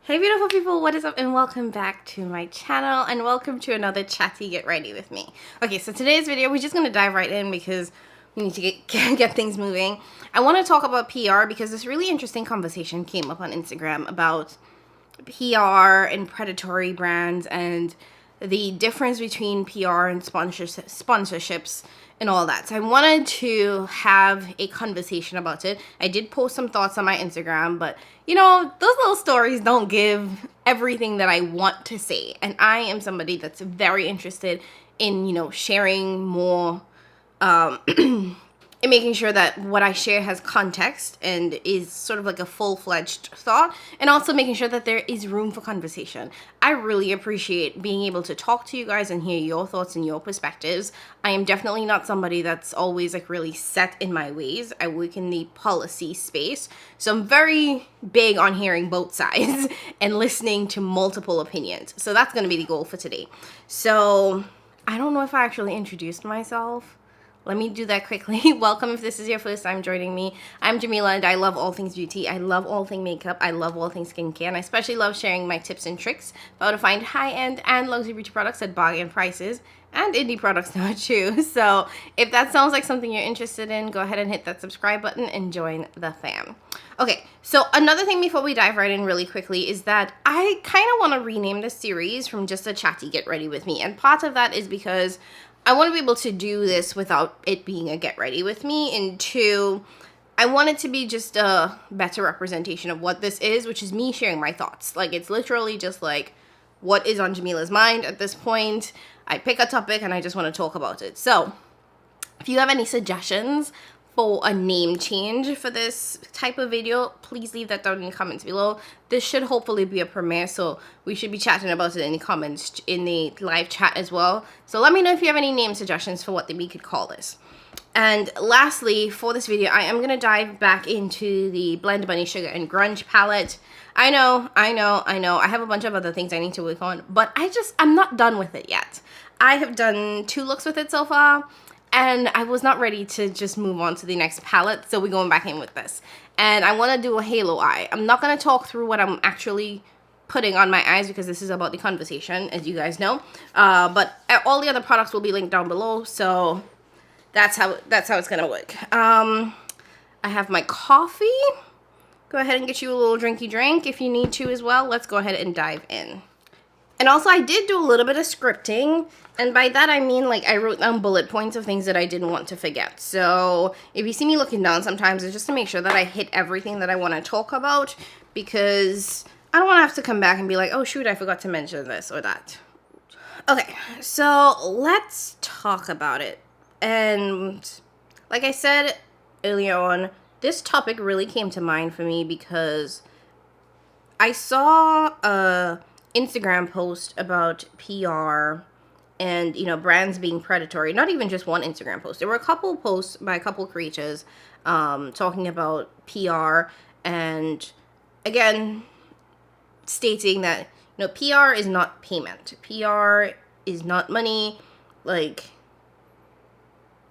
Hey beautiful people, what is up and welcome back to my channel and welcome to another Chatty Get Ready with me. Okay, so today's video, we're just going to dive right in because we need to get things moving. I want to talk about PR because this really interesting conversation came up on Instagram about PR and predatory brands and the difference between PR and sponsorships and all that. So I wanted to have a conversation about it. I did post some thoughts on my Instagram, but you know, those little stories don't give everything that I want to say. And I am somebody that's very interested in, you know, sharing more and making sure that what I share has context and is sort of like a full-fledged thought, and also making sure that there is room for conversation. I really appreciate being able to talk to you guys and hear your thoughts and your perspectives. I am definitely not somebody that's always like really set in my ways. I work in the policy space, so I'm very big on hearing both sides and listening to multiple opinions. So that's going to be the goal for today. So I don't know if I actually introduced myself. Let me do that quickly. Welcome if this is your first time joining me. I'm Jamila and I love all things beauty. I love all things makeup. I love all things skincare. And I especially love sharing my tips and tricks for how to find high-end and luxury beauty products at bargain prices. And indie products now too. So if that sounds like something you're interested in, go ahead and hit that subscribe button and join the fam. Okay, so another thing before we dive right in really quickly is that I kind of want to rename this series from just a Chatty Get Ready with me. And part of that is because I want to be able to do this without it being a get ready with me. And two, I want it to be just a better representation of what this is, which is me sharing my thoughts. Like, it's literally just like what is on Jamila's mind at this point. I pick a topic and I just want to talk about it. So if you have any suggestions for a name change for this type of video, please leave that down in the comments below. This should hopefully be a premiere, so we should be chatting about it in the comments in the live chat as well. So let me know if you have any name suggestions for what we could call this. And lastly, for this video, I am going to dive back into the Blend Bunny Sugar and Grunge palette. I know. I have a bunch of other things I need to work on, but I'm not done with it yet. I have done 2 looks with it so far, and I was not ready to just move on to the next palette, so we're going back in with this. And I want to do a halo eye. I'm not going to talk through what I'm actually putting on my eyes because this is about the conversation, as you guys know. But all the other products will be linked down below, so that's how it's going to work. I have my coffee. Go ahead and get you a little drinky drink if you need to as well. Let's go ahead and dive in. And also, I did do a little bit of scripting, and by that I mean, like, I wrote down bullet points of things that I didn't want to forget. So if you see me looking down sometimes, it's just to make sure that I hit everything that I want to talk about, because I don't want to have to come back and be like, oh shoot, I forgot to mention this or that. Okay, so let's talk about it. And like I said earlier on, this topic really came to mind for me because I saw a Instagram post about PR and, you know, brands being predatory. Not even just one Instagram post. There were a couple posts by a couple creators talking about PR and, again, stating that, you know, PR is not payment. PR is not money. Like,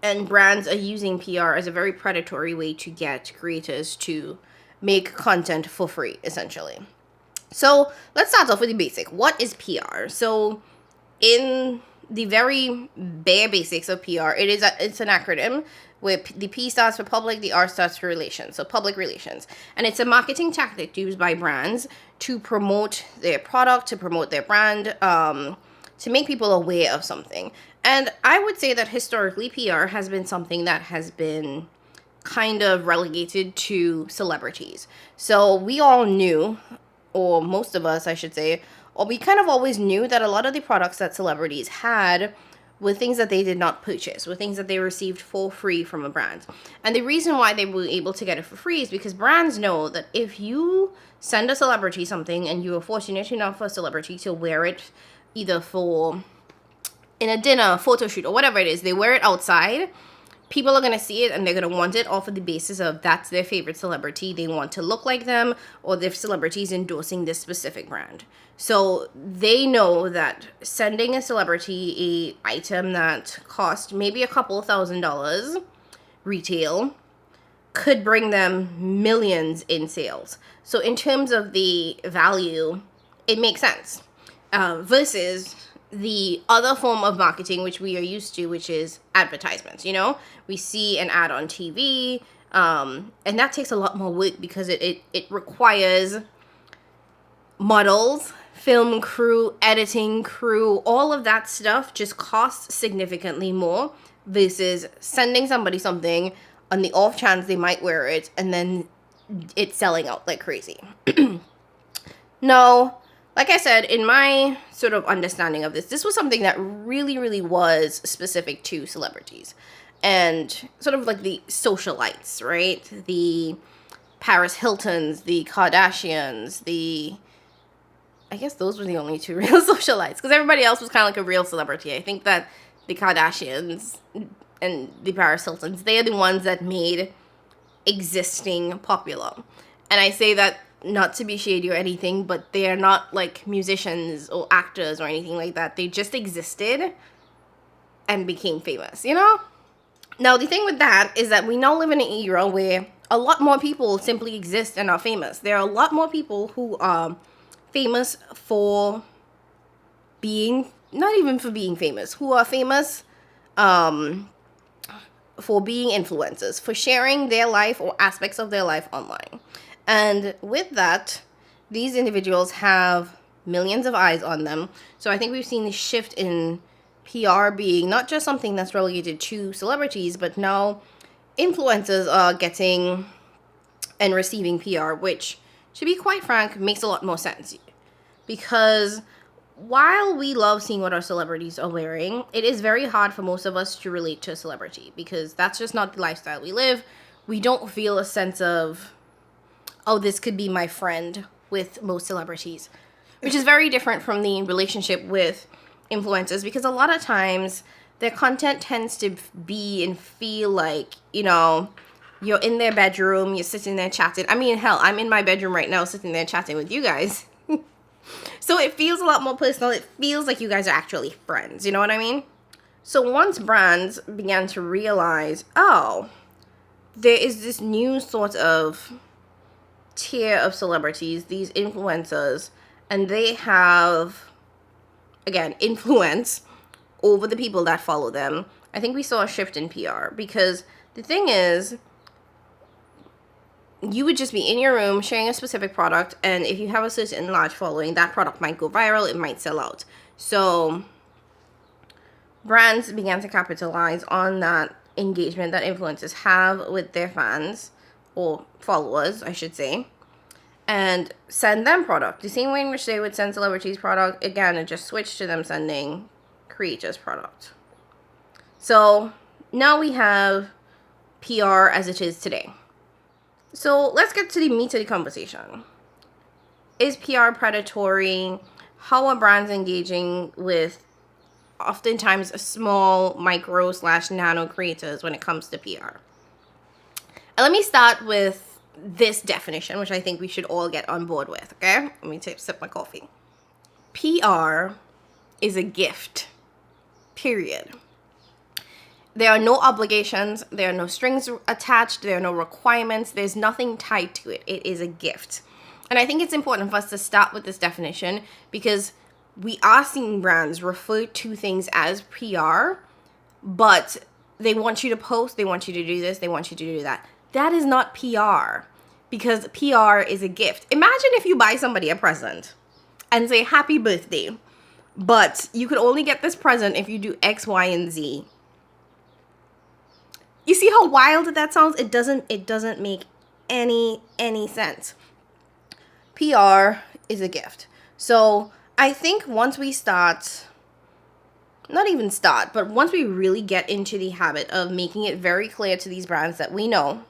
and brands are using PR as a very predatory way to get creators to make content for free, essentially. So let's start off with the basic. What is PR? So in the very bare basics of PR, it's an acronym where the P stands for public, the R stands for relations. So public relations. And it's a marketing tactic used by brands to promote their product, to promote their brand, to make people aware of something. And I would say that historically PR has been something that has been kind of relegated to celebrities. So we all knew, or most of us, I should say, or we kind of always knew that a lot of the products that celebrities had were things that they did not purchase, were things that they received for free from a brand. And the reason why they were able to get it for free is because brands know that if you send a celebrity something and you are fortunate enough for a celebrity to wear it either for in a dinner, photo shoot, or whatever it is, they wear it outside, people are going to see it and they're going to want it off of the basis of that's their favorite celebrity. They want to look like them, or their celebrity is endorsing this specific brand. So they know that sending a celebrity a item that cost maybe a couple $1,000 retail could bring them millions in sales. So in terms of the value, it makes sense. Versus the other form of marketing, which we are used to, which is advertisements. We see an ad on TV, and that takes a lot more work because it requires models, film crew, editing crew, all of that stuff just costs significantly more versus sending somebody something on the off chance they might wear it and then it's selling out like crazy. No, like I said, in my sort of understanding of this was something that really, really was specific to celebrities and sort of like the socialites, right? The Paris Hiltons, the Kardashians, I guess those were the only two real socialites because everybody else was kind of like a real celebrity. I think that the Kardashians and the Paris Hiltons, they're the ones that made existing popular. And I say that not to be shady or anything, but they are not like musicians or actors or anything like that. They just existed and became famous, Now, the thing with that is that we now live in an era where a lot more people simply exist and are famous. There are a lot more people who are famous for being, not even for being famous, who are famous for being influencers, for sharing their life or aspects of their life online. And with that, these individuals have millions of eyes on them. So I think we've seen this shift in PR being not just something that's relegated to celebrities, but now influencers are getting and receiving PR, which, to be quite frank, makes a lot more sense. Because while we love seeing what our celebrities are wearing, it is very hard for most of us to relate to a celebrity because that's just not the lifestyle we live. We don't feel a sense of, oh, this could be my friend with most celebrities, which is very different from the relationship with influencers because a lot of times their content tends to be and feel like, you're in their bedroom, you're sitting there chatting. I mean, hell, I'm in my bedroom right now sitting there chatting with you guys. So it feels a lot more personal. It feels like you guys are actually friends. You know what I mean? So once brands began to realize, oh, there is this new sort of tier of celebrities, these influencers, and they have, again, influence over the people that follow them. I think we saw a shift in PR because the thing is, you would just be in your room sharing a specific product, and if you have a certain large following, that product might go viral, it might sell out. So brands began to capitalize on that engagement that influencers have with their fans, or followers, I should say, and send them product. The same way in which they would send celebrities product, again, it just switched to them sending creators product. So now we have PR as it is today. So let's get to the meat of the conversation. Is PR predatory? How are brands engaging with oftentimes small micro / nano creators when it comes to PR? And let me start with this definition, which I think we should all get on board with, okay? Let me sip my coffee. PR is a gift, period. There are no obligations, there are no strings attached, there are no requirements, there's nothing tied to it. It is a gift. And I think it's important for us to start with this definition because we are seeing brands refer to things as PR, but they want you to post, they want you to do this, they want you to do that. That is not PR because PR is a gift. Imagine if you buy somebody a present and say happy birthday, but you could only get this present if you do X, Y, and Z. You see how wild that sounds? It doesn't make any sense. PR is a gift. So I think once we start, but once we really get into the habit of making it very clear to these brands that we know,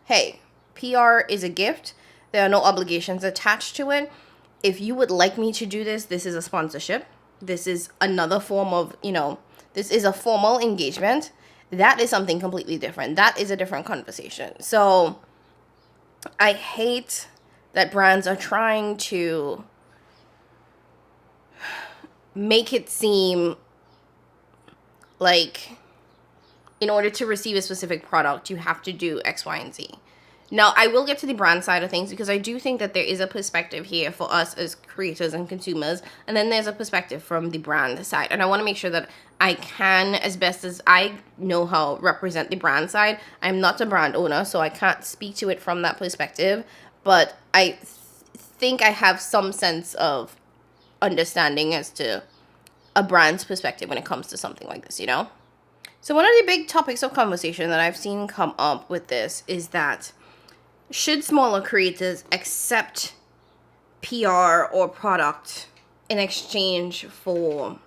hey, PR is a gift. There are no obligations attached to it. If you would like me to do this, this is a sponsorship. This is another form of, this is a formal engagement. That is something completely different. That is a different conversation. So I hate that brands are trying to make it seem like in order to receive a specific product, you have to do X, Y, and Z. Now, I will get to the brand side of things because I do think that there is a perspective here for us as creators and consumers, and then there's a perspective from the brand side. And I want to make sure that I can, as best as I know how, represent the brand side. I'm not a brand owner, so I can't speak to it from that perspective, but I think I have some sense of understanding as to a brand's perspective when it comes to something like this, you know? So one of the big topics of conversation that I've seen come up with this is that should smaller creators accept PR or product in exchange for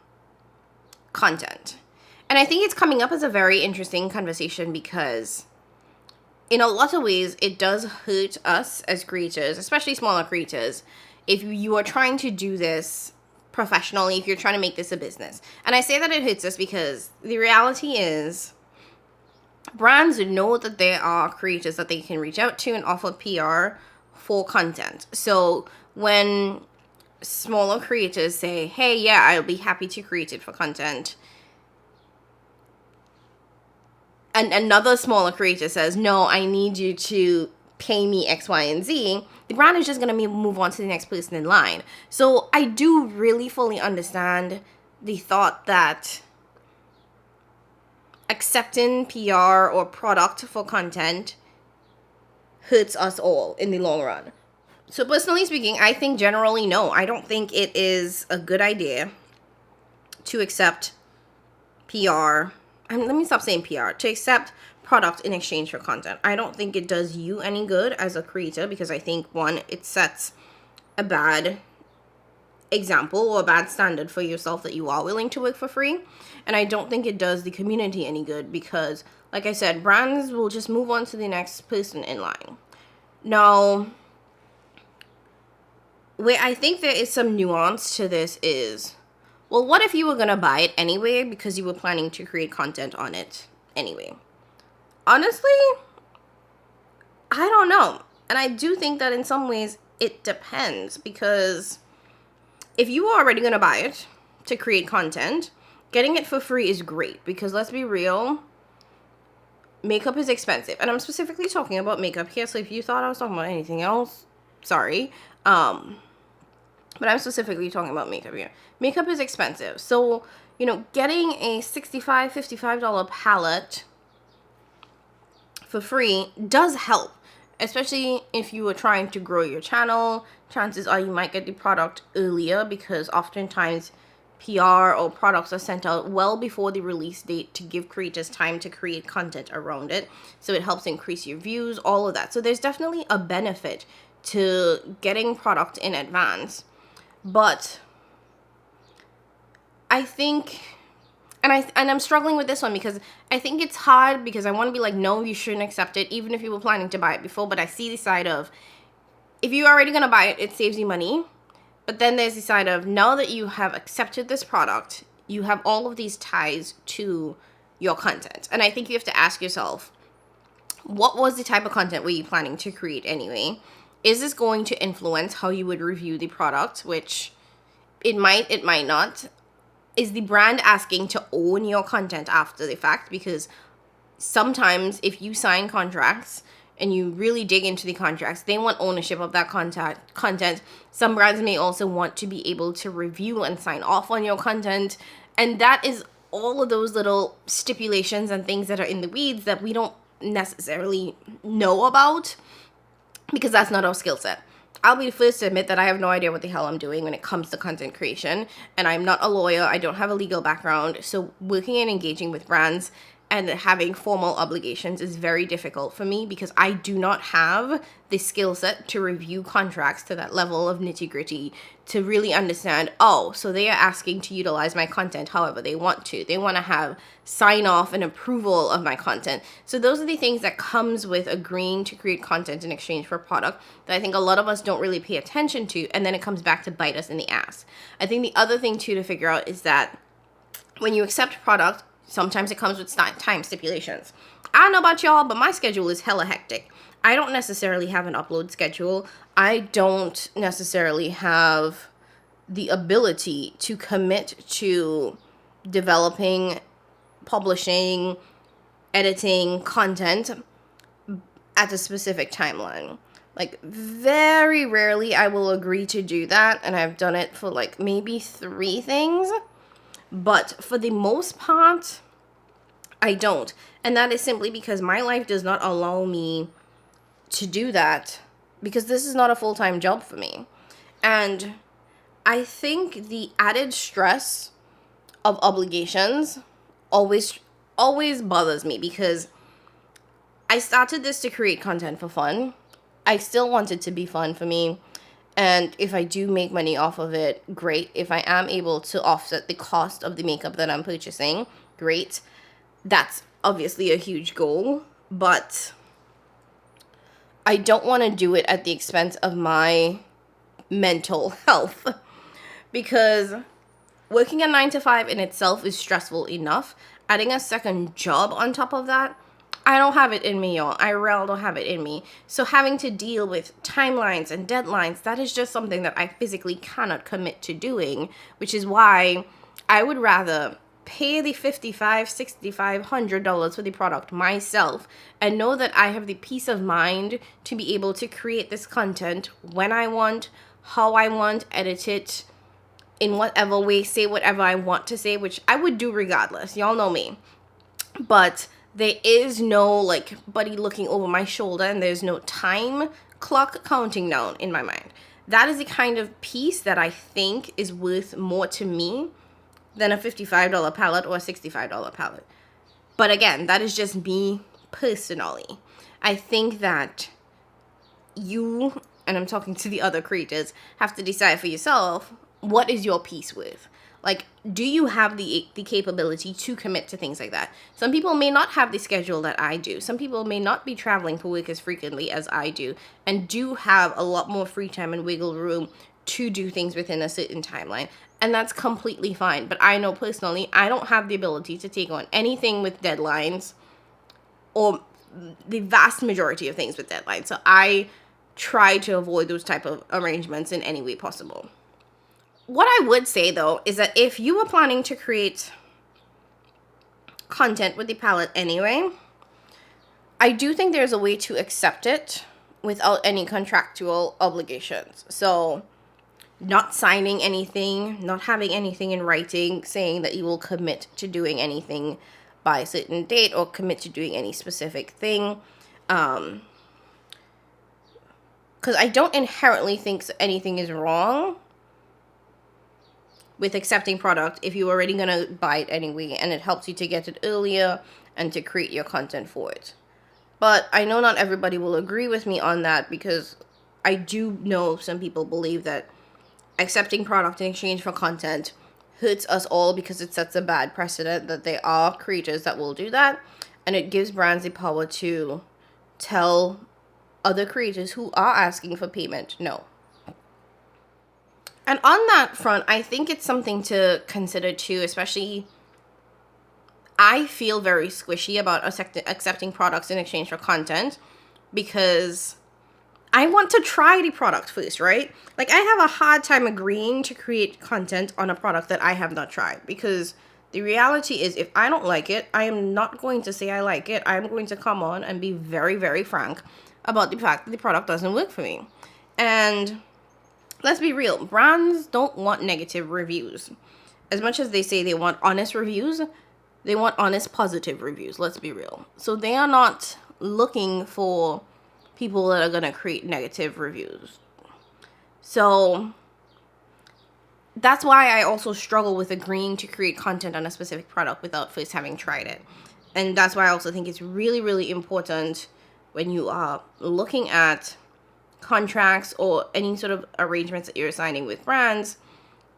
content? And I think it's coming up as a very interesting conversation because in a lot of ways it does hurt us as creators, especially smaller creators, if you are trying to do this professionally, if you're trying to make this a business. And I say that it hurts us because the reality is brands know that there are creators that they can reach out to and offer PR for content. So when smaller creators say, hey, yeah, I'll be happy to create it for content, and another smaller creator says, no, I need you to pay me X, Y, and Z, the brand is just going to move on to the next person in line. So I do really fully understand the thought that accepting PR or product for content hurts us all in the long run. So personally speaking, I think generally no. I don't think it is a good idea to accept PR. Let me stop saying PR. To accept product in exchange for content. I don't think it does you any good as a creator because I think, one, it sets a bad example or a bad standard for yourself that you are willing to work for free. And I don't think it does the community any good because, like I said, brands will just move on to the next person in line. Now, where I think there is some nuance to this is, well, what if you were going to buy it anyway because you were planning to create content on it anyway? Honestly, I don't know. And I do think that in some ways it depends because if you are already going to buy it to create content, getting it for free is great because let's be real, makeup is expensive. And I'm specifically talking about makeup here, so if you thought I was talking about anything else, sorry. But I'm specifically talking about makeup here. Makeup is expensive. So, you know, getting a $65, $55 palette for free does help, especially if you are trying to grow your channel. Chances are you might get the product earlier because oftentimes PR or products are sent out well before the release date to give creators time to create content around it. So it helps increase your views, all of that. So there's definitely a benefit to getting product in advance. But I think, and I'm struggling with this one because I think it's hard because I want to be like, no, you shouldn't accept it, even if you were planning to buy it before. But I see the side of, if you're already going to buy it, it saves you money. But then there's the side of, now that you have accepted this product, you have all of these ties to your content. And I think you have to ask yourself, what was the type of content were you planning to create anyway? Is this going to influence how you would review the product? Which it might not. Is the brand asking to own your content after the fact? Because sometimes if you sign contracts and you really dig into the contracts, they want ownership of that content. Some brands may also want to be able to review and sign off on your content. And that is all of those little stipulations and things that are in the weeds that we don't necessarily know about because that's not our skill set. I'll be the first to admit that I have no idea what the hell I'm doing when it comes to content creation. And I'm not a lawyer. I don't have a legal background. So working and engaging with brands and having formal obligations is very difficult for me because I do not have the skill set to review contracts to that level of nitty-gritty to really understand, oh, so they are asking to utilize my content however they want to. They want to have sign off and approval of my content. So those are the things that comes with agreeing to create content in exchange for product that I think a lot of us don't really pay attention to, and then it comes back to bite us in the ass. I think the other thing too to figure out is that when you accept product, sometimes it comes with time stipulations. I don't know about y'all, but my schedule is hella hectic. I don't necessarily have an upload schedule. I don't necessarily have the ability to commit to developing, publishing, editing content at a specific timeline. Like, very rarely I will agree to do that, and I've done it for like maybe 3 things, but for the most part, I don't. And that is simply because my life does not allow me to do that, because this is not a full-time job for me. And I think the added stress of obligations always bothers me, because I started this to create content for fun. I still want it to be fun for me. And if I do make money off of it, great. If I am able to offset the cost of the makeup that I'm purchasing, great. That's obviously a huge goal. But I don't want to do it at the expense of my mental health. Because working a 9 to 5 in itself is stressful enough. Adding a second job on top of that, I don't have it in me, y'all. I really don't have it in me. So having to deal with timelines and deadlines, that is just something that I physically cannot commit to doing, which is why I would rather pay the $55, $65, $100 for the product myself and know that I have the peace of mind to be able to create this content when I want, how I want, edit it in whatever way, say whatever I want to say, which I would do regardless. Y'all know me. But there is no like buddy looking over my shoulder, and there's no time clock counting down in my mind. That is the kind of piece that I think is worth more to me than a $55 palette or a $65 palette. But again, that is just me personally. I think that you, and I'm talking to the other creators, have to decide for yourself, what is your piece worth? Like, do you have the capability to commit to things like that? Some people may not have the schedule that I do. Some people may not be traveling for work as frequently as I do, and do have a lot more free time and wiggle room to do things within a certain timeline. And that's completely fine. But I know personally, I don't have the ability to take on anything with deadlines, or the vast majority of things with deadlines. So I try to avoid those type of arrangements in any way possible. What I would say, though, is that if you were planning to create content with the palette anyway, I do think there's a way to accept it without any contractual obligations. So not signing anything, not having anything in writing saying that you will commit to doing anything by a certain date or commit to doing any specific thing. Because I don't inherently think anything is wrong with accepting product if you're already going to buy it anyway, and it helps you to get it earlier and to create your content for it. But I know not everybody will agree with me on that, because I do know some people believe that accepting product in exchange for content hurts us all, because it sets a bad precedent that there are creators that will do that, and it gives brands the power to tell other creators who are asking for payment no. And on that front, I think it's something to consider too, especially I feel very squishy about accepting products in exchange for content, because I want to try the product first, right? Like, I have a hard time agreeing to create content on a product that I have not tried, because the reality is, if I don't like it, I am not going to say I like it. I'm going to come on and be very, very frank about the fact that the product doesn't work for me. And let's be real, brands don't want negative reviews. As much as they say they want honest reviews, they want honest, positive reviews. Let's be real. So they are not looking for people that are going to create negative reviews. So that's why I also struggle with agreeing to create content on a specific product without first having tried it. And that's why I also think it's really, really important when you are looking at contracts or any sort of arrangements that you're signing with brands,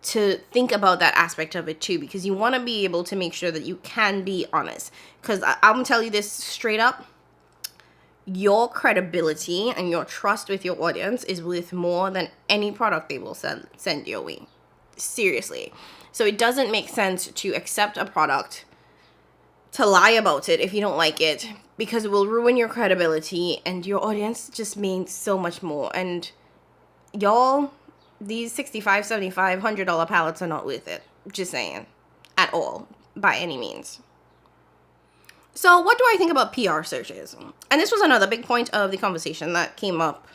to think about that aspect of it too, because you want to be able to make sure that you can be honest. Because I'm gonna tell you this straight up, your credibility and your trust with your audience is worth more than any product they will send your way. Seriously. So it doesn't make sense to accept a product, to lie about it if you don't like it, because it will ruin your credibility, and your audience just means so much more. And y'all, these $65, $75, $100 palettes are not worth it. Just saying. At all. By any means. So what do I think about PR searches? And this was another big point of the conversation that came up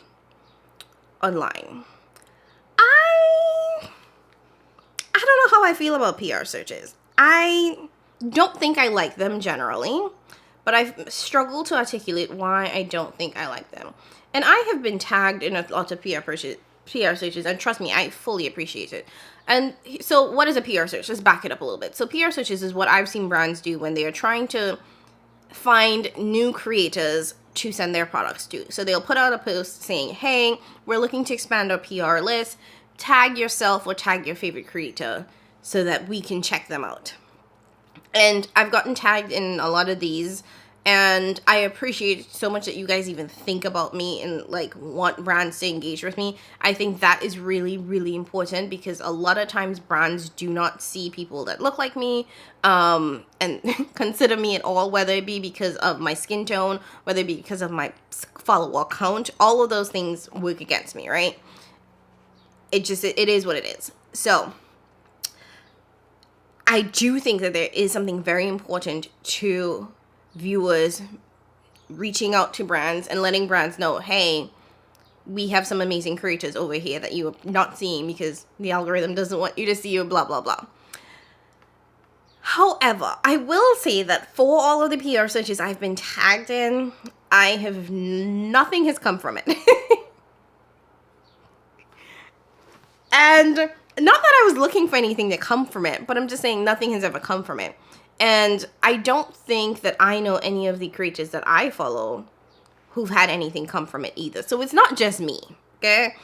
online. I don't know how I feel about PR searches. I don't think I like them generally, but I've struggled to articulate why I don't think I like them. And I have been tagged in a lot of PR searches, and trust me, I fully appreciate it. And so what is a PR search? Let's back it up a little bit. So PR searches is what I've seen brands do when they are trying to find new creators to send their products to. So they'll put out a post saying, hey, we're looking to expand our PR list. Tag yourself or tag your favorite creator so that we can check them out. And I've gotten tagged in a lot of these, and I appreciate so much that you guys even think about me and like want brands to engage with me. I think that is really, really important, because a lot of times brands do not see people that look like me and consider me at all, whether it be because of my skin tone, whether it be because of my follower count. All of those things work against me, right? It is what it is. So I do think that there is something very important to viewers reaching out to brands and letting brands know, hey, we have some amazing creators over here that you are not seeing because the algorithm doesn't want you to see, you, blah, blah, blah. However, I will say that for all of the PR searches I've been tagged in, nothing has come from it. And not that I was looking for anything to come from it, but I'm just saying nothing has ever come from it. And I don't think that I know any of the creators that I follow who've had anything come from it either. So it's not just me, okay?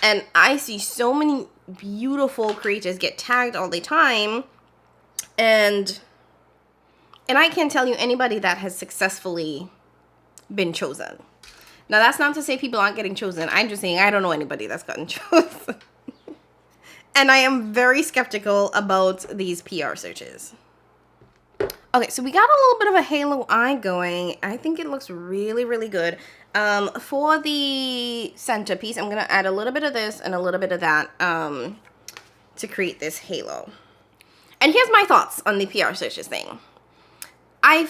And I see so many beautiful creators get tagged all the time, and I can't tell you anybody that has successfully been chosen. Now, that's not to say people aren't getting chosen. I'm just saying I don't know anybody that's gotten chosen. And I am very skeptical about these PR searches. Okay, so we got a little bit of a halo eye going. I think it looks really, really good. For the centerpiece, I'm going to add a little bit of this and a little bit of that to create this halo. And here's my thoughts on the PR searches thing. I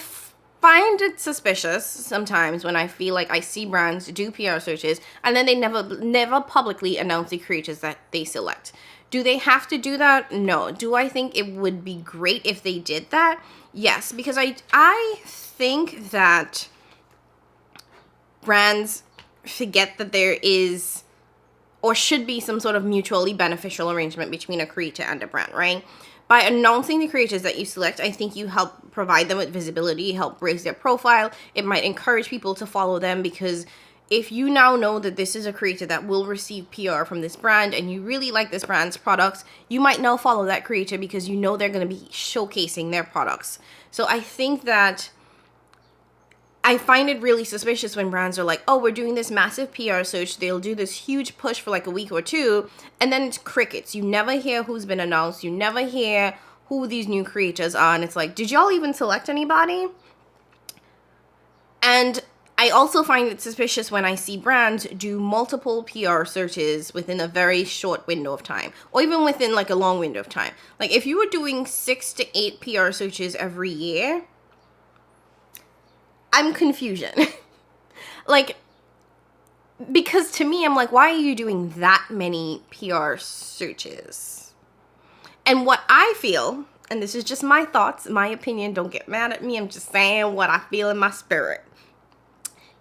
find it suspicious sometimes when I feel like I see brands do PR searches and then they never publicly announce the creators that they select. Do they have to do that? No. Do I think it would be great if they did that? Yes, because I think that brands forget that there is or should be some sort of mutually beneficial arrangement between a creator and a brand, right? By announcing the creators that you select, I think you help provide them with visibility, help raise their profile. It might encourage people to follow them, because if you now know that this is a creator that will receive PR from this brand and you really like this brand's products, you might now follow that creator because you know they're going to be showcasing their products. So I think that I find it really suspicious when brands are like, oh, we're doing this massive PR search. They'll do this huge push for like a week or two, and then it's crickets. You never hear who's been announced. You never hear who these new creators are. And it's like, did y'all even select anybody? And I also find it suspicious when I see brands do multiple PR searches within a very short window of time, or even within like a long window of time. Like if you were doing 6 to 8 PR searches every year, I'm confusion. Like, because to me, I'm like, why are you doing that many PR searches? And what I feel, and this is just my thoughts, my opinion, don't get mad at me, I'm just saying what I feel in my spirit,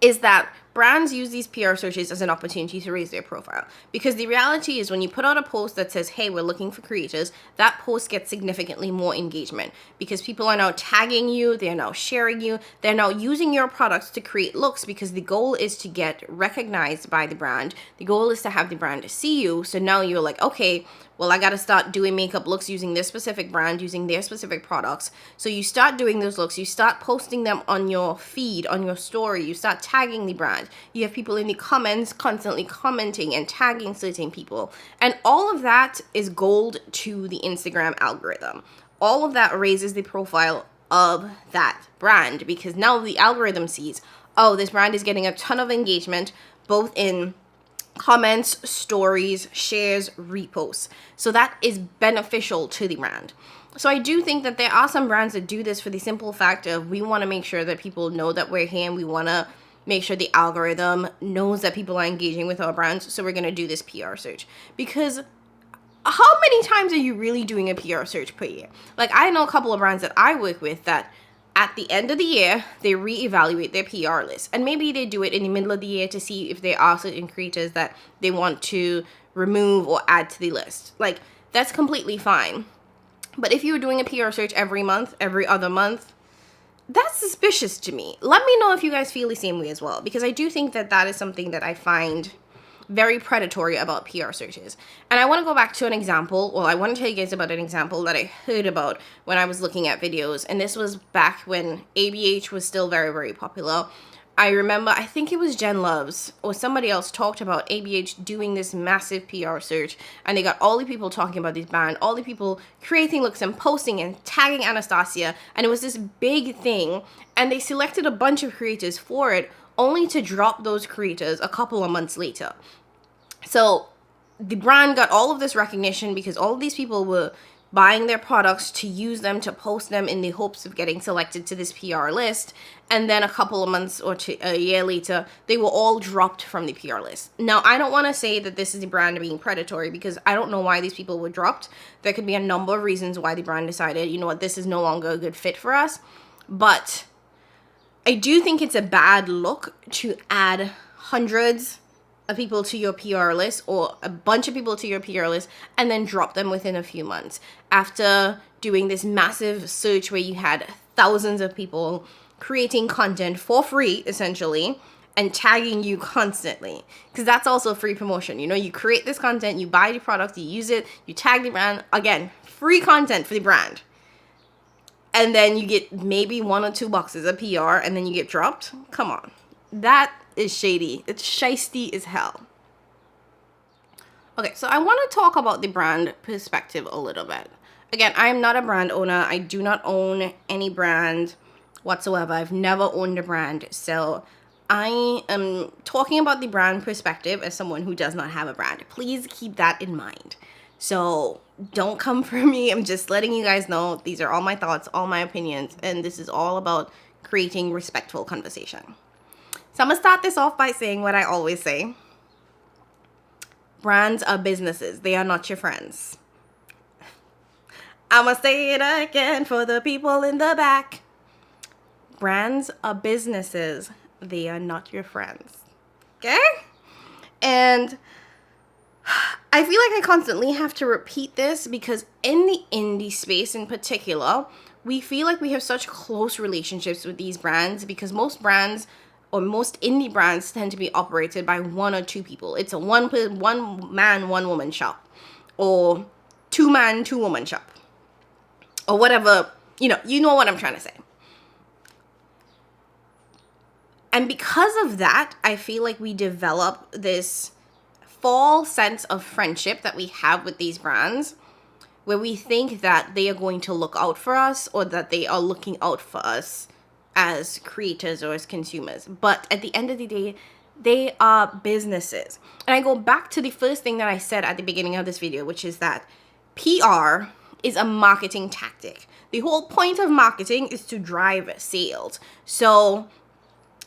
is that brands use these PR searches as an opportunity to raise their profile. Because the reality is when you put out a post that says, hey, we're looking for creators, that post gets significantly more engagement because people are now tagging you, they're now sharing you, they're now using your products to create looks, because the goal is to get recognized by the brand. The goal is to have the brand see you. So now you're like, okay, well, I got to start doing makeup looks using this specific brand, using their specific products. So you start doing those looks, you start posting them on your feed, on your story, you start tagging the brand. You have people in the comments constantly commenting and tagging certain people. And all of that is gold to the Instagram algorithm. All of that raises the profile of that brand, because now the algorithm sees, oh, this brand is getting a ton of engagement, both in comments, stories, shares, reposts. So that is beneficial to the brand. So I do think that there are some brands that do this for the simple fact of we want to make sure that people know that we're here, and we want to make sure the algorithm knows that people are engaging with our brands. So we're going to do this PR search. Because how many times are you really doing a PR search per year? Like, I know a couple of brands that I work with that at the end of the year, they reevaluate their PR list. And maybe they do it in the middle of the year to see if there are certain creators that they want to remove or add to the list. Like, that's completely fine. But if you were doing a PR search every month, every other month, that's suspicious to me. Let me know if you guys feel the same way as well, because I do think that that is something that I find very predatory about PR searches. And I want to go back to an example. Well, I want to tell you guys about an example that I heard about when I was looking at videos. And this was back when ABH was still very, very popular. I remember, I think it was Jen Loves or somebody else talked about ABH doing this massive PR search, and they got all the people talking about this brand, all the people creating looks and posting and tagging Anastasia, and it was this big thing, and they selected a bunch of creators for it, only to drop those creators a couple of months later. So the brand got all of this recognition because all of these people were buying their products to use them, to post them in the hopes of getting selected to this PR list. And then a couple of months or a year later, they were all dropped from the PR list. Now, I don't want to say that this is the brand being predatory because I don't know why these people were dropped. There could be a number of reasons why the brand decided, you know what, this is no longer a good fit for us. But I do think it's a bad look to add hundreds of people to your PR list or a bunch of people to your PR list and then drop them within a few months after doing this massive search where you had thousands of people creating content for free essentially and tagging you constantly, because that's also free promotion. You know, you create this content, you buy the product, you use it, you tag the brand, again, free content for the brand, and then you get maybe 1 or 2 boxes of PR and then you get dropped. Come on, that is shady. It's shisty as hell. Okay, so I want to talk about the brand perspective a little bit. Again, I am not a brand owner. I do not own any brand whatsoever. I've never owned a brand. So I am talking about the brand perspective as someone who does not have a brand. Please keep that in mind. So don't come for me. I'm just letting you guys know these are all my thoughts, all my opinions, and this is all about creating respectful conversation. So I'm going to start this off by saying what I always say. Brands are businesses. They are not your friends. I'm going to say it again for the people in the back. Brands are businesses. They are not your friends. Okay? And I feel like I constantly have to repeat this because in the indie space in particular, we feel like we have such close relationships with these brands because most brands or most indie brands tend to be operated by 1 or 2 people. It's a one man, one woman shop, or 2 man, 2 woman shop, or whatever. You know what I'm trying to say. And because of that, I feel like we develop this false sense of friendship that we have with these brands, where we think that they are going to look out for us or that they are looking out for us as creators or as consumers. But at the end of the day, they are businesses. And I go back to the first thing that I said at the beginning of this video, which is that PR is a marketing tactic. The whole point of marketing is to drive sales. So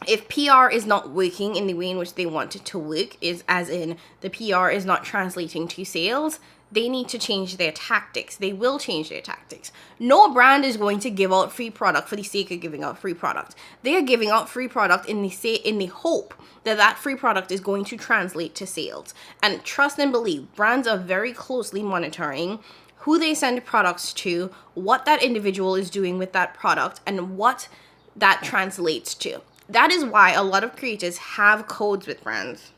if PR is not working in the way in which they want it to work, is as in the PR is not translating to sales, they need to change their tactics. They will change their tactics. No brand is going to give out free product for the sake of giving out free product. They are giving out free product in the hope that that free product is going to translate to sales. And trust and believe, brands are very closely monitoring who they send products to, what that individual is doing with that product, and what that translates to. That is why a lot of creators have codes with brands.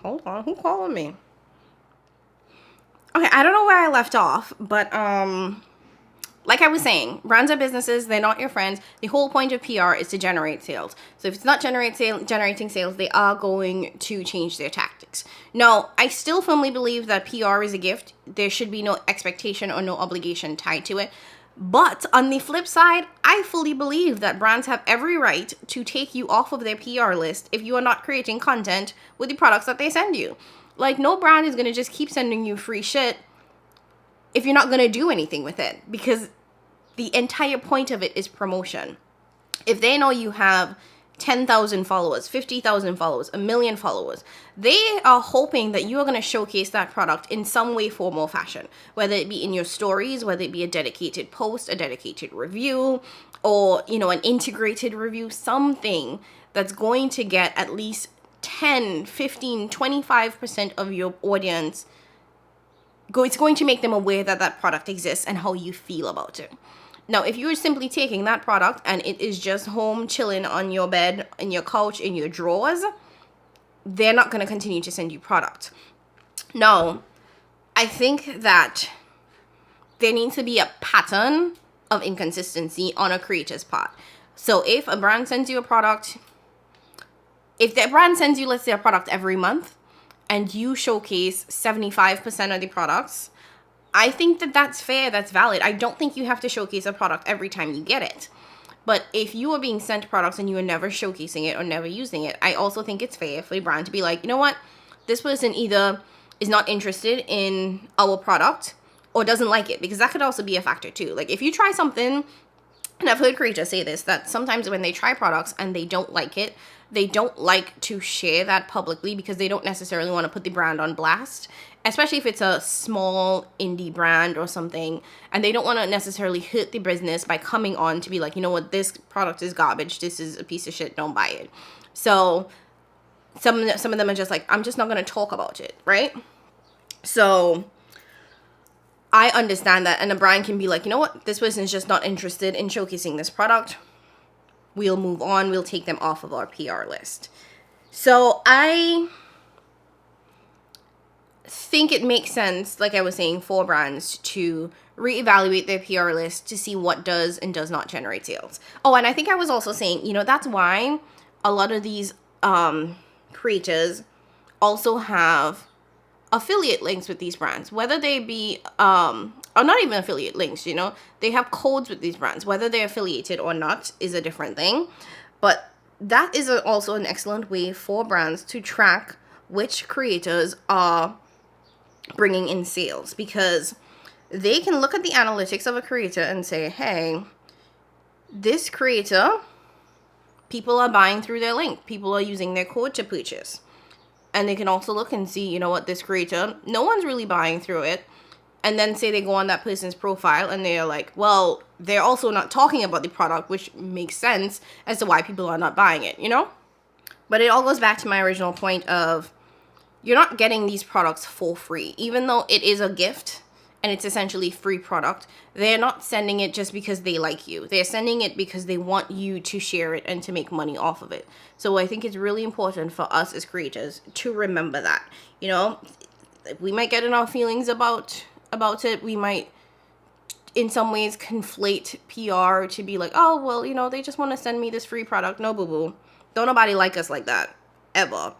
Hold on, who's calling me? Okay, I don't know where I left off, but like I was saying, brands are businesses. They're not your friends. The whole point of PR is to generate sales. So if it's not generating sales, they are going to change their tactics. Now, I still firmly believe that PR is a gift. There should be no expectation or no obligation tied to it. But on the flip side, I fully believe that brands have every right to take you off of their PR list if you are not creating content with the products that they send you. Like, no brand is going to just keep sending you free shit if you're not going to do anything with it, because the entire point of it is promotion. If they know you have 10,000 followers, 50,000 followers, a million followers, they are hoping that you are going to showcase that product in some way, form, or fashion, whether it be in your stories, whether it be a dedicated post, a dedicated review, or, you know, an integrated review, something that's going to get at least 10, 15, 25% of your audience. It's going to make them aware that that product exists and how you feel about it. Now, if you're simply taking that product and it is just home chilling on your bed, in your couch, in your drawers, they're not going to continue to send you product. Now, I think that there needs to be a pattern of inconsistency on a creator's part. So if a brand sends you a product, if their brand sends you, let's say, a product every month, and you showcase 75% of the products, I think that that's fair, that's valid. I don't think you have to showcase a product every time you get it. But if you are being sent products and you are never showcasing it or never using it, I also think it's fair for the brand to be like, you know what? This person either is not interested in our product or doesn't like it, because that could also be a factor too. Like, if you try something, and I've heard creators say this, that sometimes when they try products and they don't like it, they don't like to share that publicly because they don't necessarily want to put the brand on blast, especially if it's a small indie brand or something, and they don't want to necessarily hurt the business by coming on to be like, you know what, this product is garbage, this is a piece of shit, don't buy it. So some of them are just like, I'm just not going to talk about it, right? So I understand that, and a brand can be like, you know what, this person is just not interested in showcasing this product. We'll move on. We'll take them off of our PR list. So I think it makes sense, like I was saying, for brands to reevaluate their PR list to see what does and does not generate sales. Oh, and I think I was also saying, you know, that's why a lot of these creators also have affiliate links with these brands, whether they be or not even affiliate links, you know, they have codes with these brands. Whether they're affiliated or not is a different thing, but that is also an excellent way for brands to track which creators are bringing in sales, because they can look at the analytics of a creator and say, hey, this creator, people are buying through their link, people are using their code to purchase. And they can also look and see, you know what, this creator, no one's really buying through it. And then say they go on that person's profile and they're like, well, they're also not talking about the product, which makes sense as to why people are not buying it, you know? But it all goes back to my original point of, you're not getting these products for free. Even though it is a gift and it's essentially free product, they're not sending it just because they like you. They're sending it because they want you to share it and to make money off of it. So I think it's really important for us as creators to remember that. You know, we might get in our feelings about it. We might in some ways conflate PR to be like, oh, well, you know, they just want to send me this free product. No, boo-boo. Don't nobody like us like that, ever.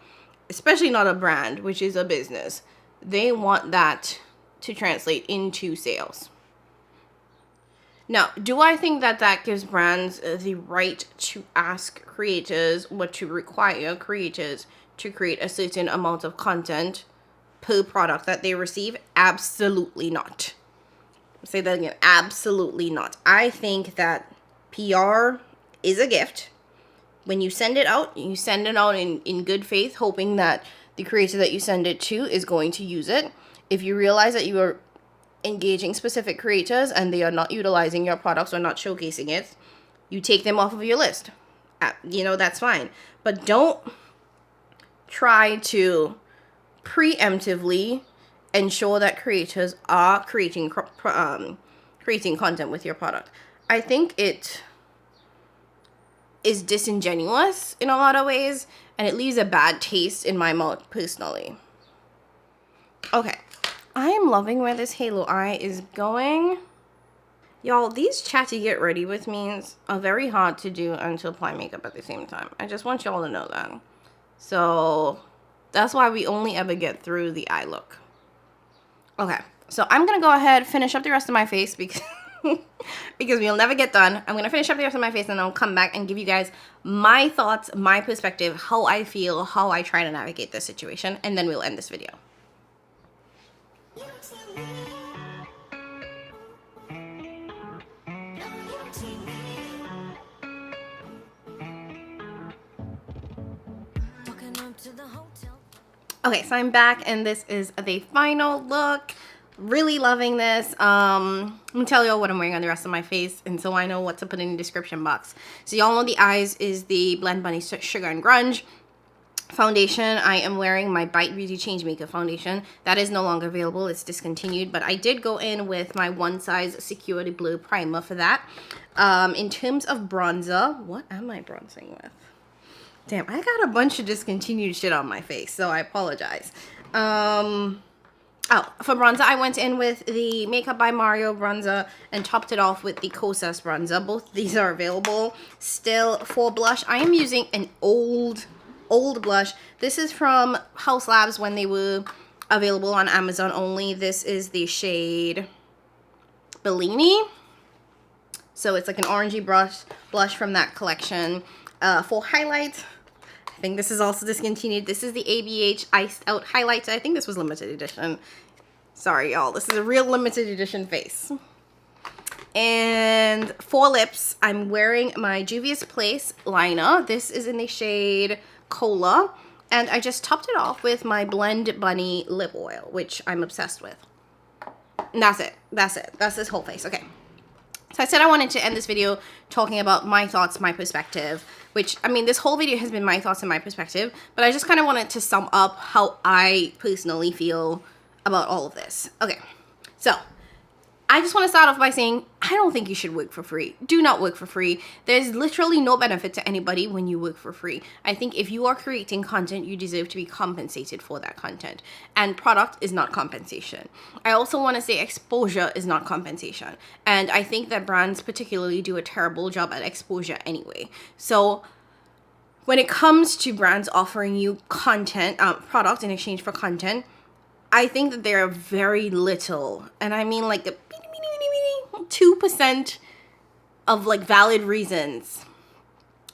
Especially not a brand, which is a business. They want that to translate into sales. Now, do I think that that gives brands the right to ask creators or to require creators to create a certain amount of content per product that they receive? Absolutely not. I'll say that again, absolutely not. I think that PR is a gift. When you send it out in good faith, hoping that the creator that you send it to is going to use it. If you realize that you are engaging specific creators and they are not utilizing your products or not showcasing it, you take them off of your list. You know, that's fine. But don't try to preemptively ensure that creators are creating content with your product. I think it is disingenuous in a lot of ways, and it leaves a bad taste in my mouth personally. Okay, I am loving where this halo eye is going. Y'all, these chatty get ready with me's are very hard to do and to apply makeup at the same time. I just want y'all to know that. So that's why we only ever get through the eye look. Okay, so I'm gonna go ahead finish up the rest of my face because because we'll never get done. I'm going to finish up the rest of my face and I'll come back and give you guys my thoughts, my perspective, how I feel, how I try to navigate this situation, and then we'll end this video. Okay, so I'm back and this is the final look. Really loving this. I'm gonna tell y'all what I'm wearing on the rest of my face, and so I know what to put in the description box. So y'all know the eyes is the Blend Bunny Sugar and Grunge. Foundation, I am wearing my Bite Beauty Change Makeup foundation. That is no longer available, it's discontinued, but I did go in with my One Size Security Blue primer for that. In terms of bronzer, what am I bronzing with? Damn, I got a bunch of discontinued shit on my face, so I apologize. Oh, for bronzer, I went in with the Makeup by Mario bronzer and topped it off with the Kosas bronzer. Both of these are available still. For blush, I am using an old blush. This is from House Labs when they were available on Amazon only. This is the shade Bellini. So it's like an orangey blush from that collection. For highlight, I think this is also discontinued. This is the ABH Iced Out Highlight. I think this was limited edition. Sorry, y'all. This is a real limited edition face. And for lips, I'm wearing my Juvia's Place liner. This is in the shade Cola. And I just topped it off with my Blend Bunny lip oil, which I'm obsessed with. And that's it. That's it. That's this whole face. Okay. So I said I wanted to end this video talking about my thoughts, my perspective, which, I mean, this whole video has been my thoughts and my perspective, but I just kind of wanted to sum up how I personally feel about all of this. Okay, so I just want to start off by saying I don't think you should work for free. Do not work for free. There's literally no benefit to anybody when you work for free. I think if you are creating content, you deserve to be compensated for that content. And product is not compensation. I also want to say exposure is not compensation. And I think that brands particularly do a terrible job at exposure anyway. So when it comes to brands offering you content, product in exchange for content, I think that there are very little, and I mean like 2% of like valid reasons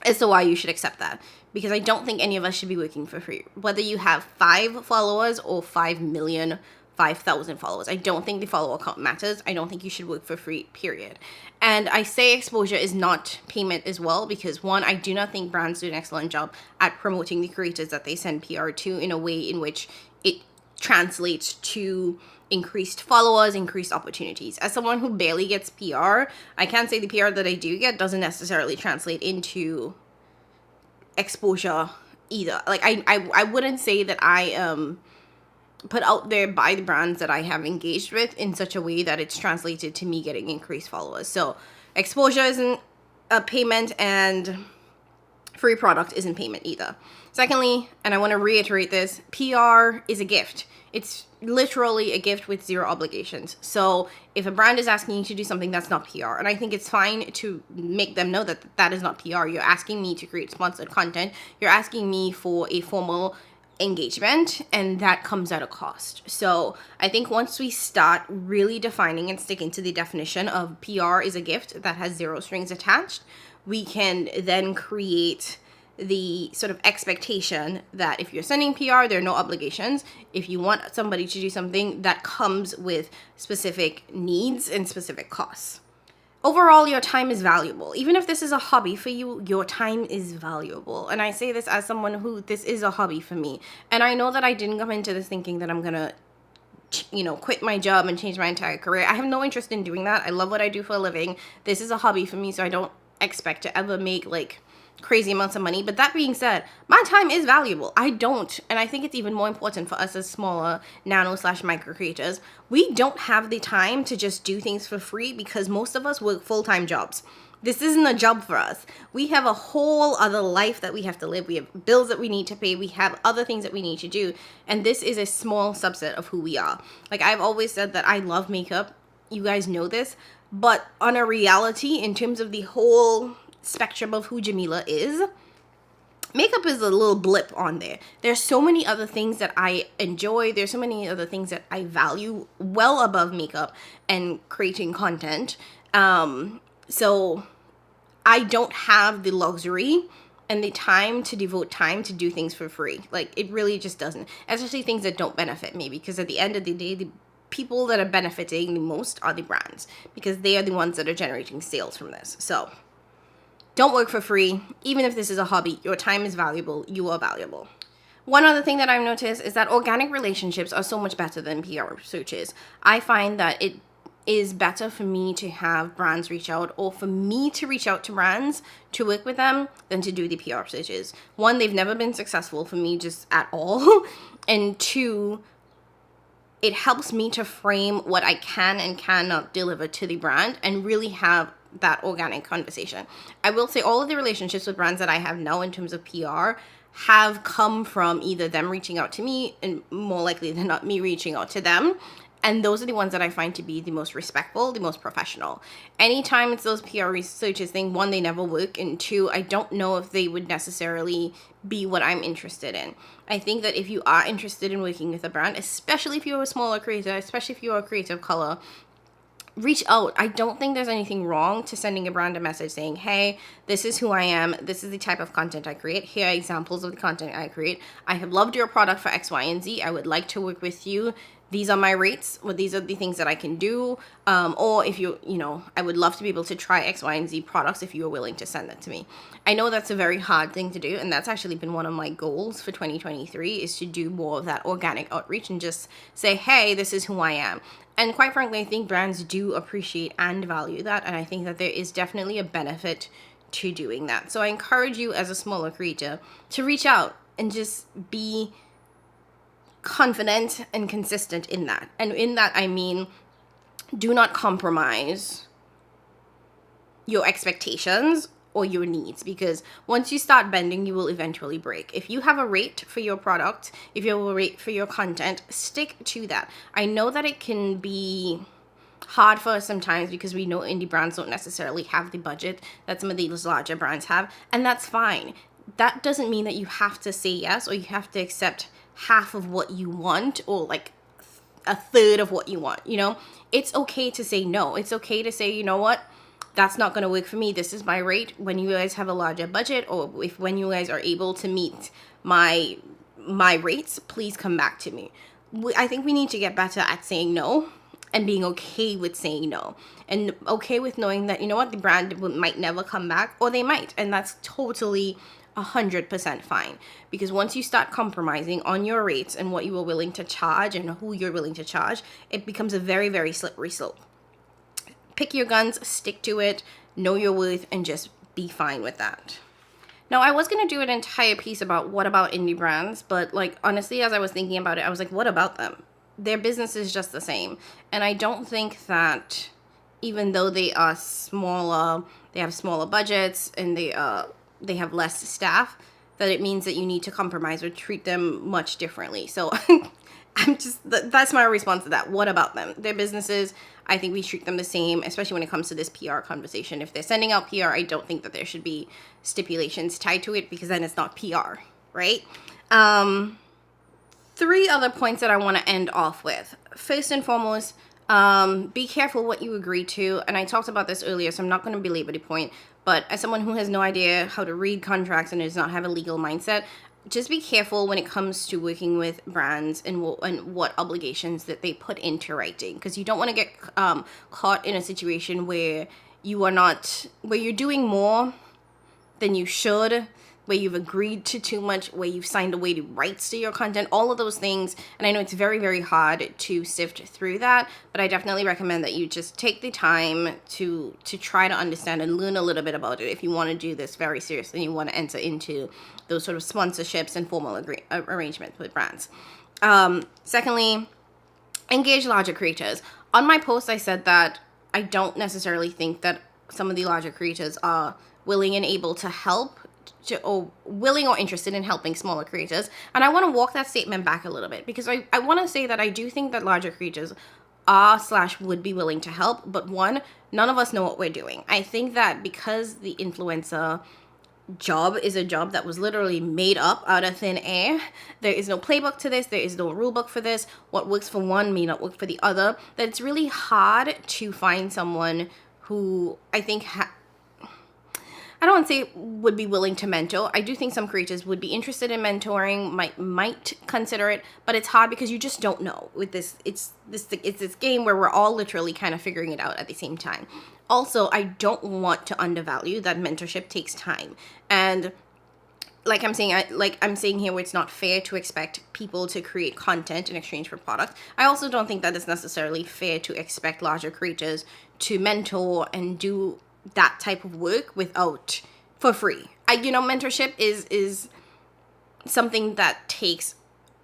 as to why you should accept that. Because I don't think any of us should be working for free. Whether you have 5 followers or 5 million, 5,000 followers. I don't think the follower count matters. I don't think you should work for free, period. And I say exposure is not payment as well because, one, I do not think brands do an excellent job at promoting the creators that they send PR to in a way in which it translates to increased followers, increased opportunities. As someone who barely gets PR, I can't say the PR that I do get doesn't necessarily translate into exposure either. Like I wouldn't say that I am put out there by the brands that I have engaged with in such a way that it's translated to me getting increased followers. So exposure isn't a payment and free product isn't payment either. Secondly, and I want to reiterate this, PR is a gift. It's literally a gift with 0 obligations. So if a brand is asking you to do something, that's not PR. And I think it's fine to make them know that that is not PR. You're asking me to create sponsored content. You're asking me for a formal engagement, and that comes at a cost. So I think once we start really defining and sticking to the definition of PR is a gift that has 0 strings attached, we can then create the sort of expectation that if you're sending PR, there are no obligations. If you want somebody to do something, that comes with specific needs and specific costs. Overall, your time is valuable. Even if this is a hobby for you, your time is valuable. And I say this as someone who, this is a hobby for me. And I know that I didn't come into this thinking that I'm gonna, quit my job and change my entire career. I have no interest in doing that. I love what I do for a living. This is a hobby for me, so I don't expect to ever make like crazy amounts of money. But that being said, my time is valuable. I don't, and I think it's even more important for us as smaller nano/micro creators. We don't have the time to just do things for free because most of us work full-time jobs. This isn't a job for us. We have a whole other life that we have to live. We have bills that we need to pay. We have other things that we need to do. And this is a small subset of who we are. Like I've always said that I love makeup. You guys know this. But on a reality, in terms of the whole spectrum of who Jamila is, makeup is a little blip on there. There's so many other things that I enjoy. There's so many other things that I value well above makeup and creating content. So I don't have the luxury and the time to devote time to do things for free. Like, it really just doesn't, especially things that don't benefit me, because at the end of the day, the people that are benefiting the most are the brands, because they are the ones that are generating sales from this. So don't work for free. Even if this is a hobby, your time is valuable. You are valuable. One other thing that I've noticed is that organic relationships are so much better than PR searches. I find that it is better for me to have brands reach out, or for me to reach out to brands to work with them, than to do the PR searches. One, they've never been successful for me just at all. And two, it helps me to frame what I can and cannot deliver to the brand and really have that organic conversation. I will say all of the relationships with brands that I have now in terms of PR have come from either them reaching out to me, and more likely than not me reaching out to them. And those are the ones that I find to be the most respectful, the most professional. Anytime it's those PR researches thing, one, they never work, and two, I don't know if they would necessarily be what I'm interested in. I think that if you are interested in working with a brand, especially if you're a smaller creator, especially if you're a creative color, reach out. I don't think there's anything wrong to sending a brand a message saying, hey, this is who I am. This is the type of content I create. Here are examples of the content I create. I have loved your product for X, Y, and Z. I would like to work with you. These are my rates. Well, these are the things that I can do. Or if I would love to be able to try X, Y, and Z products if you are willing to send that to me. I know that's a very hard thing to do. And that's actually been one of my goals for 2023, is to do more of that organic outreach and just say, hey, this is who I am. And quite frankly, I think brands do appreciate and value that. And I think that there is definitely a benefit to doing that. So I encourage you as a smaller creator to reach out and just be confident and consistent in that. And in that, I mean, do not compromise your expectations or your needs, because once you start bending, you will eventually break. If you have a rate for your product, if you have a rate for your content, stick to that. I know that it can be hard for us sometimes, because we know indie brands don't necessarily have the budget that some of these larger brands have, and that's fine. That doesn't mean that you have to say yes, or you have to accept half of what you want, or like a third of what you want. It's okay to say no. It's okay to say, you know what, that's not going to work for me. This is my rate. When you guys have a larger budget, or when you guys are able to meet my rates, please come back to me. I think we need to get better at saying no, and being okay with saying no, and okay with knowing that, you know what, the brand might never come back, or they might, and that's totally 100% fine. Because once you start compromising on your rates and what you are willing to charge and who you're willing to charge, it becomes a very, very slippery slope. Pick your guns, stick to it, know your worth, and just be fine with that. Now, I was going to do an entire piece about what about indie brands, but honestly, as I was thinking about it, I was like, what about them? Their business is just the same. And I don't think that even though they are smaller, they have smaller budgets, and they have less staff, that it means that you need to compromise or treat them much differently. So that's my response to that. What about them? Their businesses, I think we treat them the same, especially when it comes to this PR conversation. If they're sending out PR, I don't think that there should be stipulations tied to it, because then it's not PR, right? 3 other points that I want to end off with. First and foremost, be careful what you agree to. And I talked about this earlier, so I'm not going to belabor the point. But as someone who has no idea how to read contracts and does not have a legal mindset, just be careful when it comes to working with brands and what obligations that they put into writing, because you don't want to get caught in a situation where you're doing more than you should, where you've agreed to too much, where you've signed away the rights to your content, all of those things. And I know it's very, very hard to sift through that, but I definitely recommend that you just take the time to try to understand and learn a little bit about it if you want to do this very seriously and you want to enter into those sort of sponsorships and formal arrangements with brands. Secondly, engage larger creators. On my post, I said that I don't necessarily think that some of the larger creators are willing and able to help, or willing or interested in helping smaller creators. And I want to walk that statement back a little bit, because I want to say that I do think that larger creators are/would be willing to help. But one, none of us know what we're doing. I think that because the influencer job is a job that was literally made up out of thin air, there is no playbook to this, there is no rule book for this, what works for one may not work for the other, that it's really hard to find someone who I think I don't want to say would be willing to mentor. I do think some creators would be interested in mentoring, might consider it, but it's hard because you just don't know. With this, it's this game where we're all literally kind of figuring it out at the same time. Also, I don't want to undervalue that mentorship takes time, and like I'm saying here, where it's not fair to expect people to create content in exchange for products. I also don't think that it's necessarily fair to expect larger creators to mentor and do that type of work for free. Mentorship is something that takes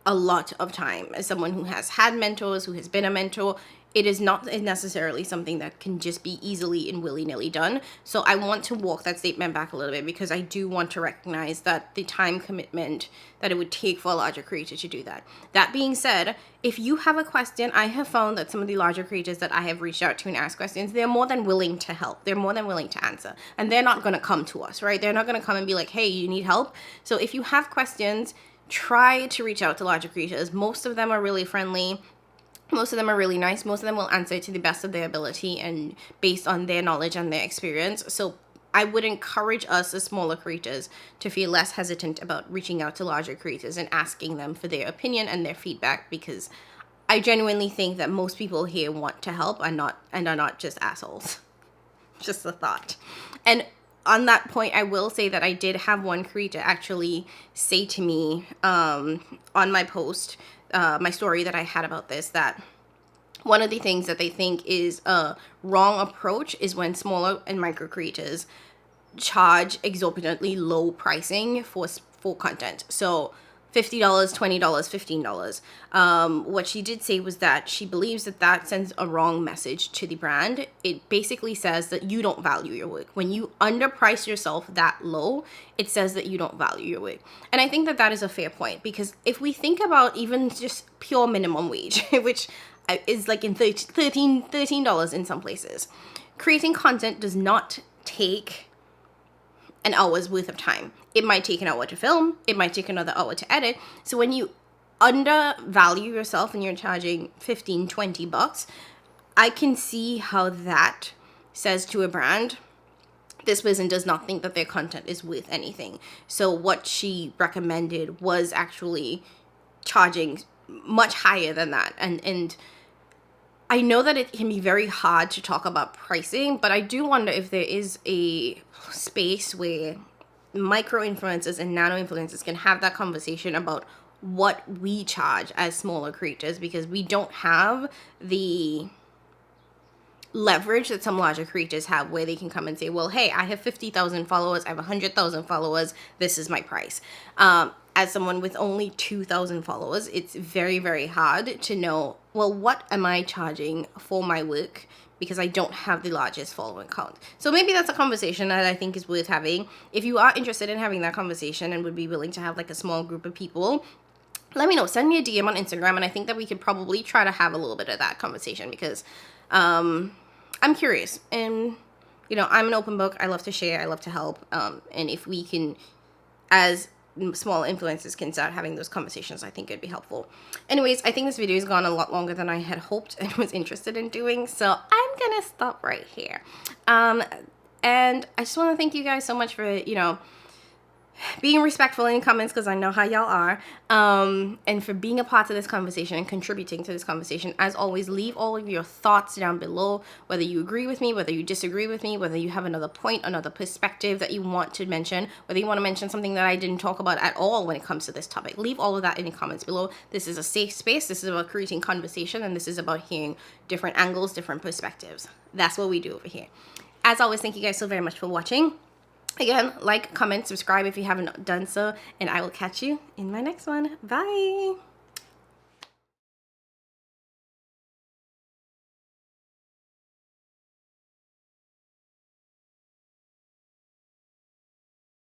a lot of time. As someone who has had mentors, who has been a mentor, it is not necessarily something that can just be easily and willy-nilly done. So I want to walk that statement back a little bit, because I do want to recognize that the time commitment that it would take for a larger creator to do that. That being said, if you have a question, I have found that some of the larger creators that I have reached out to and asked questions, they're more than willing to help. They're more than willing to answer. And they're not going to come to us, right? They're not going to come and be like, hey, you need help? So if you have questions, try to reach out to larger creators. Most of them are really friendly. Most of them are really nice. Most of them will answer to the best of their ability and based on their knowledge and their experience. So I would encourage us as smaller creators to feel less hesitant about reaching out to larger creators and asking them for their opinion and their feedback, because I genuinely think that most people here want to help and are not just assholes. Just a thought. And on that point, I will say that I did have one creator actually say to me on my post, my story that I had about this, that one of the things that they think is a wrong approach is when smaller and micro creators charge exorbitantly low pricing for content. So $50, $20, $15. What she did say was that she believes that sends a wrong message to the brand. It basically says that you don't value your work. When you underprice yourself that low, it says that you don't value your work. And I think that is a fair point, because if we think about even just pure minimum wage, which is like in $13 in some places, creating content does not take an hour's worth of time. It might take an hour to film. It might take another hour to edit. So when you undervalue yourself and you're charging $15, $20, I can see how that says to a brand, this person does not think that their content is worth anything. So what she recommended was actually charging much higher than that. And I know that it can be very hard to talk about pricing, but I do wonder if there is a space where micro influencers and nano influencers can have that conversation about what we charge as smaller creators, because we don't have the leverage that some larger creators have, where they can come and say, well, hey, I have 50,000 followers, I have 100,000 followers, this is my price. As someone with only 2,000 followers, it's very, very hard to know, well, what am I charging for my work, because I don't have the largest following count. So maybe that's a conversation that I think is worth having. If you are interested in having that conversation and would be willing to have like a small group of people, let me know. Send me a DM on Instagram, and I think that we could probably try to have a little bit of that conversation, because I'm curious, and I'm an open book. I love to share. I love to help. And if we can, as small influencers, can start having those conversations, I think it'd be helpful. Anyways, I think this video has gone a lot longer than I had hoped and was interested in doing, so I'm gonna stop right here. And I just want to thank you guys so much for being respectful in comments, because I know how y'all are, and for being a part of this conversation and contributing to this conversation. As always, leave all of your thoughts down below, whether you agree with me, whether you disagree with me, whether you have another point, another perspective that you want to mention, whether you want to mention something that I didn't talk about at all when it comes to this topic. Leave all of that in the comments below. This is a safe space. This is about creating conversation, and this is about hearing different angles, different perspectives. That's what we do over here. As always, thank you guys so very much for watching. Again, like, comment, subscribe if you haven't done so, and I will catch you in my next one. Bye!